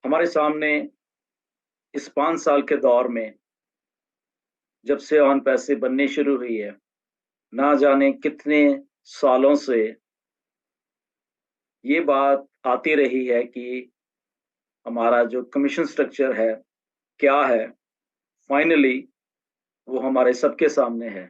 हमारे सामने इस 5 साल के दौर में जब से ऑन पैसे बननी शुरू हुई है, ना जाने कितने सालों से ये बात आती रही है कि हमारा जो कमीशन स्ट्रक्चर है क्या है। फाइनली वो हमारे सबके सामने है।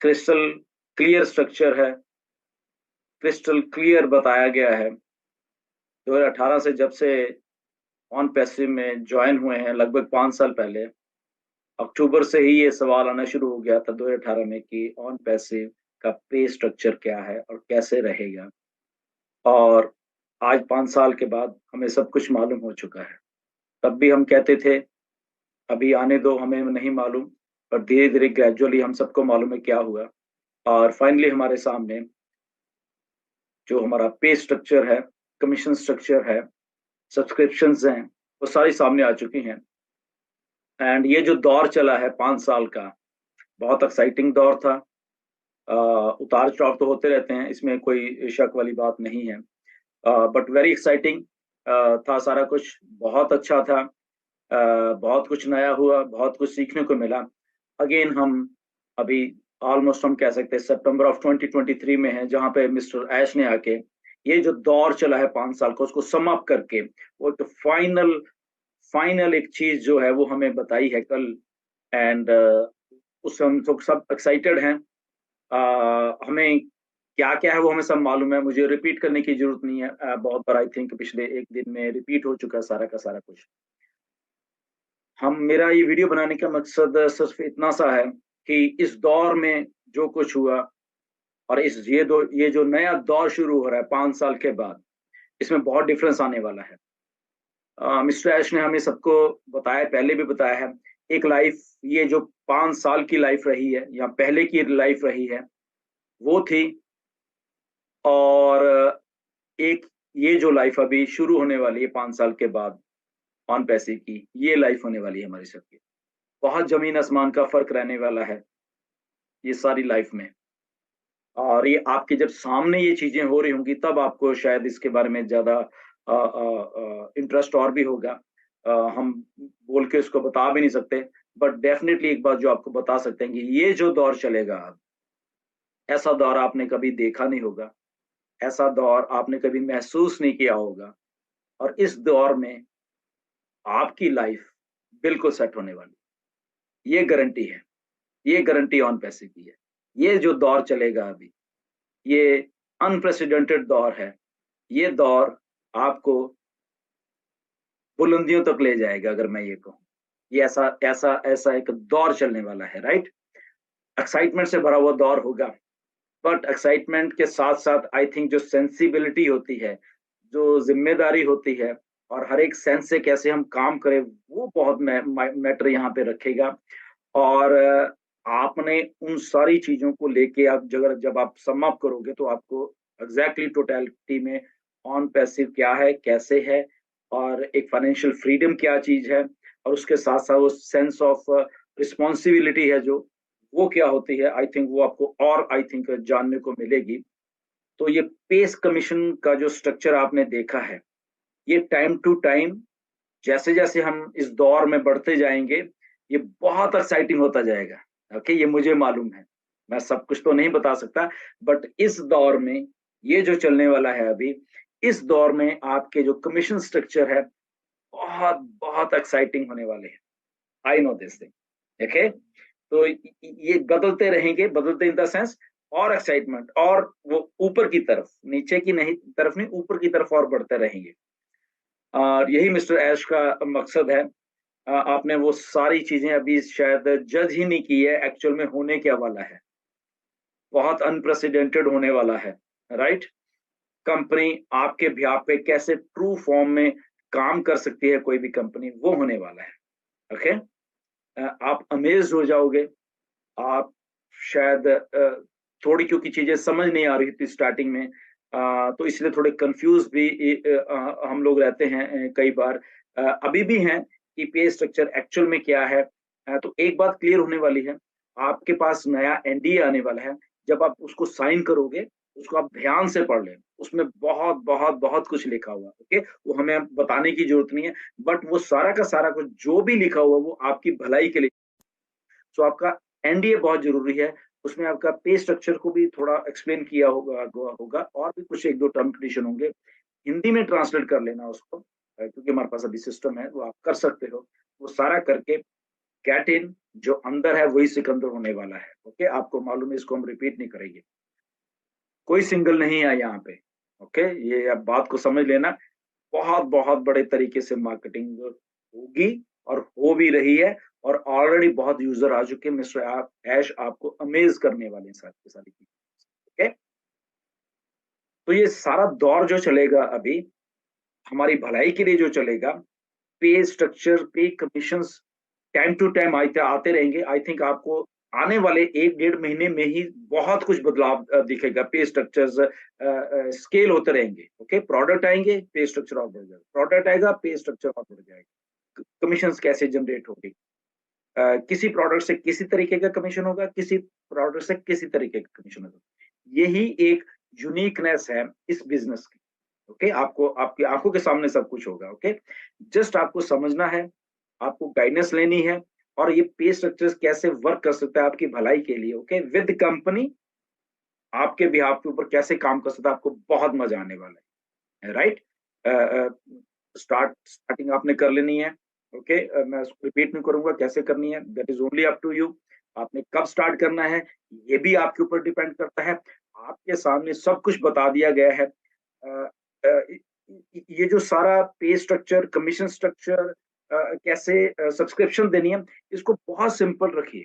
क्रिस्टल क्लियर स्ट्रक्चर है, क्रिस्टल क्लियर बताया गया है। 2018 से जब से ऑन पैसिव में ज्वाइन हुए हैं, लगभग 5 साल पहले अक्टूबर से ही ये सवाल आना शुरू हो गया था 2018 में कि ऑन पैसिव का पे स्ट्रक्चर क्या है और कैसे रहेगा। और आज 5 साल के बाद हमें सब कुछ मालूम हो चुका है। तब भी हम कहते थे अभी आने दो, हमें नहीं मालूम, पर धीरे धीरे ग्रेजुअली हम सबको मालूम है क्या हुआ। और फाइनली हमारे सामने जो हमारा पे स्ट्रक्चर है, कमीशन स्ट्रक्चर है, सब्सक्रिप्शंस हैं, वो सारी सामने आ चुकी हैं। एंड ये जो दौर चला है 5 साल का, बहुत एक्साइटिंग दौर था। उतार चढ़ाव तो होते रहते हैं, इसमें कोई शक वाली बात नहीं है, बट वेरी एक्साइटिंग था सारा कुछ। बहुत अच्छा था। बहुत कुछ नया हुआ, बहुत कुछ सीखने को मिला। अगेन हम अभी ऑलमोस्ट हम कह सकते हैं सितंबर ऑफ 2023 में है, जहां पे मिस्टर ऐश ने आके ये जो दौर चला है 5 साल का, उसको सम अप करके वो तो फाइनल फाइनल एक चीज जो है वो हमें बताई है कल। एंड उस हम सब एक्साइटेड हैं। हमें क्या क्या है वो हमें सब मालूम है, मुझे रिपीट करने की जरूरत नहीं है। बहुत बार आई थिंक पिछले एक दिन में रिपीट हो चुका है सारा का सारा कुछ। हम मेरा ये वीडियो बनाने का मकसद सिर्फ इतना सा है कि इस दौर में जो कुछ हुआ और ये जो नया दौर शुरू हो रहा है 5 साल के बाद, इसमें बहुत डिफरेंस आने वाला है। मिस्टर ऐश ने हमें सबको बताया, पहले भी बताया है। एक लाइफ, ये जो 5 साल की लाइफ रही है या पहले की लाइफ रही है वो थी, और एक ये जो लाइफ अभी शुरू होने वाली है 5 साल के बाद ऑन पैसे की, ये लाइफ होने वाली है हमारी सबकी। बहुत जमीन आसमान का फर्क रहने वाला है ये सारी लाइफ में। और ये आपके जब सामने ये चीजें हो रही होंगी तब आपको शायद इसके बारे में ज्यादा इंटरेस्ट और भी होगा। हम बोल के उसको बता भी नहीं सकते, बट डेफिनेटली एक बात जो आपको बता सकते हैं कि ये जो दौर चलेगा अब, ऐसा दौर आपने कभी देखा नहीं होगा, ऐसा दौर आपने कभी महसूस नहीं किया होगा। और इस दौर में आपकी लाइफ बिल्कुल सेट होने वाली, ये गारंटी है। ये गारंटी ऑन पैसे की है। ये जो दौर चलेगा अभी, ये अनप्रेसिडेंटेड दौर है। ये दौर आपको बुलंदियों तक ले जाएगा, अगर मैं ये कहूँ। ये ऐसा ऐसा ऐसा एक दौर चलने वाला है, राइट। एक्साइटमेंट से भरा हुआ दौर होगा, बट एक्साइटमेंट के साथ साथ आई थिंक जो सेंसिबिलिटी होती है, जो जिम्मेदारी होती है, और हर एक सेंस से कैसे हम काम करें, वो बहुत मैटर यहाँ पे रखेगा। और आपने उन सारी चीजों को लेके आप जब आप सम अप करोगे तो आपको एग्जैक्टली टोटलिटी में ऑन पैसिव क्या है, कैसे है, और एक फाइनेंशियल फ्रीडम क्या चीज है, और उसके साथ साथ वो सेंस ऑफ रिस्पॉन्सिबिलिटी है जो, वो क्या होती है। आई थिंक वो आपको और आई थिंक जानने को मिलेगी। तो ये पेस कमीशन का जो स्ट्रक्चर आपने देखा है, ये टाइम टू टाइम जैसे जैसे हम इस दौर में बढ़ते जाएंगे, ये बहुत एक्साइटिंग होता जाएगा। ओके, ये मुझे मालूम है, मैं सब कुछ तो नहीं बता सकता, बट इस दौर में ये जो चलने वाला है अभी, इस दौर में आपके जो कमीशन स्ट्रक्चर है बहुत बहुत एक्साइटिंग होने वाले हैं। I know this thing. Okay, तो ये बदलते रहेंगे, बदलते इन द सेंस, और एक्साइटमेंट, और वो ऊपर की तरफ, नीचे की नहीं तरफ नहीं, ऊपर की तरफ और बढ़ते रहेंगे। और यही मिस्टर ऐश का मकसद है। आपने वो सारी चीजें अभी शायद जज ही नहीं की है, एक्चुअल में होने क्या वाला है। बहुत अनप्रेसिडेंटेड होने वाला है, राइट। कंपनी आपके ब्याह पे कैसे ट्रू फॉर्म में काम कर सकती है, कोई भी कंपनी, वो होने वाला है। ओके, आप अमेज हो जाओगे। आप शायद थोड़ी, क्योंकि चीजें समझ नहीं आ रही थी स्टार्टिंग में, तो इसलिए थोड़े कंफ्यूज भी हम लोग रहते हैं कई बार, अभी भी हैं कि पे स्ट्रक्चर एक्चुअल में क्या है। तो एक बात क्लियर होने वाली है, आपके पास नया एनडीए आने वाला है। जब आप उसको साइन करोगे, उसको आप ध्यान से पढ़ लें, उसमें बहुत बहुत बहुत कुछ लिखा हुआ है, ओके। वो हमें बताने की जरूरत नहीं है, बट वो सारा का सारा कुछ जो भी लिखा हुआ वो आपकी भलाई के लिए। तो आपका एनडीए बहुत जरूरी है, उसमें आपका पे स्ट्रक्चर को भी थोड़ा एक्सप्लेन किया होगा और भी कुछ एक दो टर्म कंडीशन होंगे, हिंदी में ट्रांसलेट कर लेना उसको, क्योंकि हमारे पास अभी सिस्टम है वो आप कर सकते हो। वो सारा करके गेट इन, जो अंदर है वही सिकंदर होने वाला है, ओके। आपको मालूम है, इसको हम रिपीट नहीं करेंगे, कोई सिंगल नहीं है यहाँ पे, ओके। ये आप बात को समझ लेना, बहुत बहुत बड़े तरीके से मार्केटिंग होगी और हो भी रही है, और ऑलरेडी बहुत यूजर आ चुके हैं। मिस्टर आप ऐश आपको अमेज करने वाले हैं सारी सारी चीजें, ओके। तो ये सारा दौर जो चलेगा अभी हमारी भलाई के लिए जो चलेगा, पे स्ट्रक्चर, पे कमीशंस टाइम टू टाइम आते आते रहेंगे। आई थिंक आपको आने वाले 1 डेढ़ महीने में ही बहुत कुछ बदलाव दिखेगा। पे स्ट्रक्चर्स स्केल होते रहेंगे, ओके। प्रोडक्ट आएंगे, पे स्ट्रक्चर और बढ़ जाएगा, प्रोडक्ट आएगा, पे स्ट्रक्चर और बढ़ जाएगा। कमीशन कैसे जनरेट होगी, किसी प्रोडक्ट से किसी तरीके का कमीशन होगा, किसी प्रोडक्ट से किसी तरीके का कमीशन होगा। यही एक यूनिकनेस है इस बिजनेस की, ओके। आपको आपकी आंखों के सामने सब कुछ होगा, ओके। जस्ट आपको समझना है, आपको गाइडेंस लेनी है, और ये पे स्ट्रक्चर्स कैसे वर्क कर सकता है आपकी भलाई के लिए, ओके। विद कंपनी आपके बिहाफ के ऊपर कैसे काम कर सकता है, आपको बहुत मजा आने वाला है, राइट। स्टार्टिंग आपने कर लेनी है, ओके। मैं उसको रिपीट नहीं करूंगा कैसे करनी है, that is only up to you. आपने कब स्टार्ट करना है ये भी आपके ऊपर डिपेंड करता है। आपके सामने सब कुछ बता दिया गया है। अ, अ, ये जो सारा पे स्ट्रक्चर, कमीशन स्ट्रक्चर, कैसे सब्सक्रिप्शन देनी है, इसको बहुत सिंपल रखिए,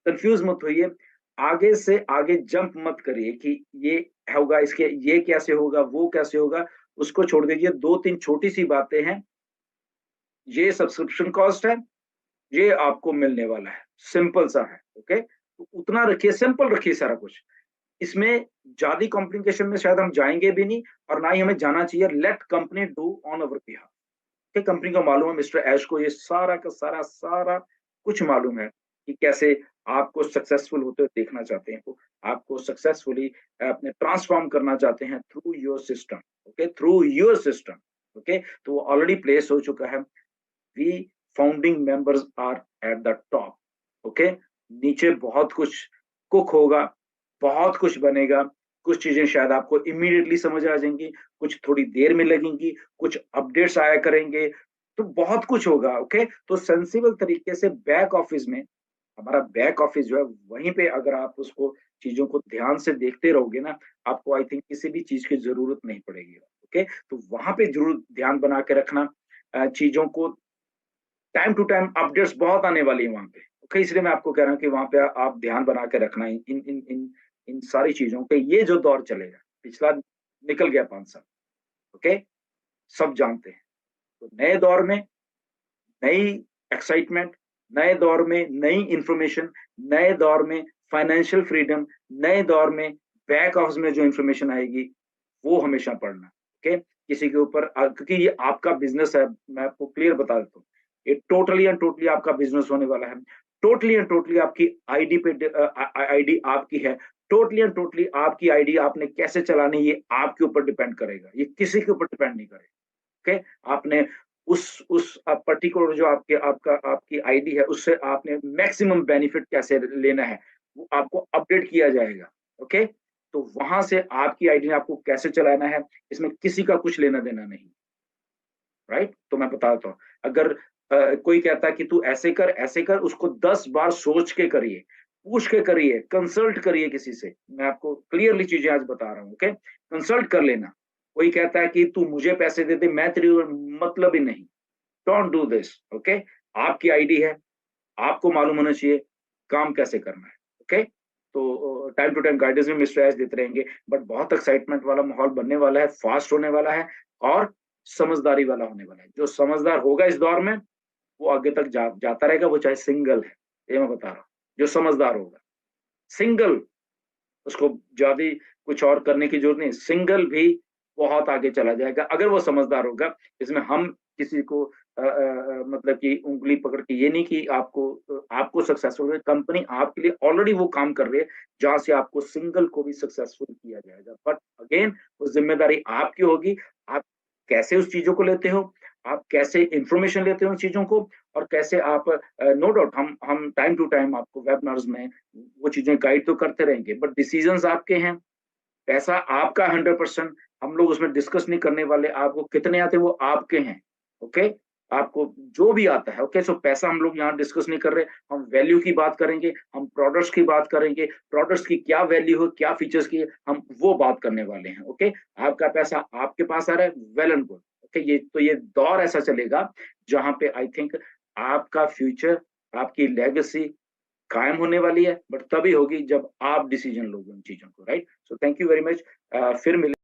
कंफ्यूज मत होइए, आगे से आगे जंप मत करिए कि ये होगा, इसके ये कैसे होगा, वो कैसे होगा, उसको छोड़ दीजिए। दो तीन छोटी सी बातें हैं, ये सब्सक्रिप्शन कॉस्ट है, ये आपको मिलने वाला है, सिंपल सा है, ओके। तो उतना रखिए, सिंपल रखिए सारा कुछ। इसमें ज्यादा कॉम्प्लिकेशन में शायद हम जाएंगे भी नहीं, और ना ही हमें जाना चाहिए। Let company do on our behalf, कि कंपनी को मालूम है, मिस्टर ऐश को ये सारा का सारा सारा कुछ मालूम है कि कैसे आपको सक्सेसफुल होते हुए देखना चाहते हैं, वो आपको सक्सेसफुली अपने ट्रांसफॉर्म करना चाहते हैं through your system, okay, through your system, okay. तो वो ऑलरेडी प्लेस हो चुका है। We founding members are at the top, okay. नीचे बहुत कुछ कुक होगा, बहुत कुछ बनेगा। कुछ चीजें शायद आपको इमीडिएटली समझ आ जाएंगी, कुछ थोड़ी देर में लगेंगी, कुछ अपडेट्स आया करेंगे, तो बहुत कुछ होगा, ओके। तो सेंसिबल तरीके से बैक ऑफिस में, हमारा बैक ऑफिस जो है वहीं पे अगर आप उसको चीजों को ध्यान से देखते रहोगे ना, आपको आई थिंक किसी भी चीज की जरूरत नहीं पड़ेगी, ओके। तो वहां पे जरूर ध्यान बना के रखना, चीजों को टाइम टू टाइम अपडेट्स बहुत आने वाली है वहां पे, ओके। इसलिए मैं आपको कह रहा हूँ कि वहां पे आप ध्यान बना के रखना इन इन इन इन सारी चीजों पे। ये जो दौर चलेगा, पिछला निकल गया 5 साल, ओके, सब जानते हैं। तो नए दौर में नई एक्साइटमेंट, नए दौर में नई इंफॉर्मेशन, नए दौर में फाइनेंशियल फ्रीडम, नए दौर में बैक ऑफिस में जो इंफॉर्मेशन आएगी वो हमेशा पढ़ना, ओके। किसी के ऊपर क्योंकि ये आपका बिजनेस है, मैं आपको क्लियर बता देता हूँ, ये टोटली एंड टोटली आपका बिजनेस होने वाला है। टोटली एंड टोटली आपकी आईडी पे आईडी आपकी है, टोटली एंड टोटली आपकी आईडी आपने कैसे चलानी ये आपके ऊपर डिपेंड करेगा, ये किसी के ऊपर डिपेंड नहीं करेगा, ओके। आपने उस पर्टिकुलर जो आपके आपका आपकी आईडी है उससे आपने मैक्सिमम बेनिफिट कैसे लेना है वो आपको अपडेट किया जाएगा, ओके। तो वहां से आपकी आईडी ने आपको कैसे चलाना है, इसमें किसी का कुछ लेना देना नहीं, राइट। तो मैं बता देता हूँ, अगर कोई कहता है कि तू ऐसे कर, उसको 10 बार सोच के करिए, पूछ के करिए, कंसल्ट करिए किसी से। मैं आपको क्लियरली चीजें आज बता रहा हूँ, ओके। कंसल्ट कर लेना। कोई कहता है कि तू मुझे पैसे दे दे, मैं तेरी, मतलब ही नहीं, डोंट डू दिस, ओके। आपकी आईडी है, आपको मालूम होना चाहिए काम कैसे करना है, ओके। तो टाइम टू टाइम गाइडेंस में मिस्टर एस देते रहेंगे, बट बहुत एक्साइटमेंट वाला माहौल बनने वाला है, फास्ट होने वाला है, और समझदारी वाला होने वाला है। जो समझदार होगा इस दौर में वो आगे तक जाता रहेगा, वो चाहे सिंगल है, ये मैं बता रहा हूँ। जो समझदार होगा सिंगल, उसको ज्यादा कुछ और करने की जरूरत नहीं, सिंगल भी बहुत आगे चला जाएगा अगर वो समझदार होगा। इसमें हम किसी को मतलब कि उंगली पकड़ के ये नहीं कि आपको सक्सेसफुल, कंपनी आपके लिए ऑलरेडी वो काम कर रही है जहां से आपको सिंगल को भी सक्सेसफुल किया जाएगा। बट अगेन वो जिम्मेदारी आपकी होगी, आप कैसे उस चीजों को लेते हो, आप कैसे इंफॉर्मेशन लेते हो उन चीजों को, और कैसे आप नो डाउट हम टाइम टू टाइम आपको वेबिनार्स में वो चीजें गाइड तो करते रहेंगे, बट डिसीजंस आपके हैं, पैसा आपका 100%। हम लोग उसमें डिस्कस नहीं करने वाले आपको कितने आते हैं, वो आपके हैं। ओके, आपको जो भी आता है। ओके, सो पैसा हम लोग यहाँ डिस्कस नहीं कर रहे, हम वैल्यू की बात करेंगे, हम प्रोडक्ट्स की बात करेंगे, प्रोडक्ट्स की क्या वैल्यू हो, क्या फीचर्स की है, हम वो बात करने वाले हैं। ओके, आपका पैसा आपके पास आ रहा है, वेल एंड गुड। ओके, ये दौर ऐसा चलेगा जहां पे आई थिंक आपका फ्यूचर, आपकी लेगेसी कायम होने वाली है, बट तभी होगी जब आप डिसीजन लोगे उन चीजों को, right. So thank you very much. फिर मिले।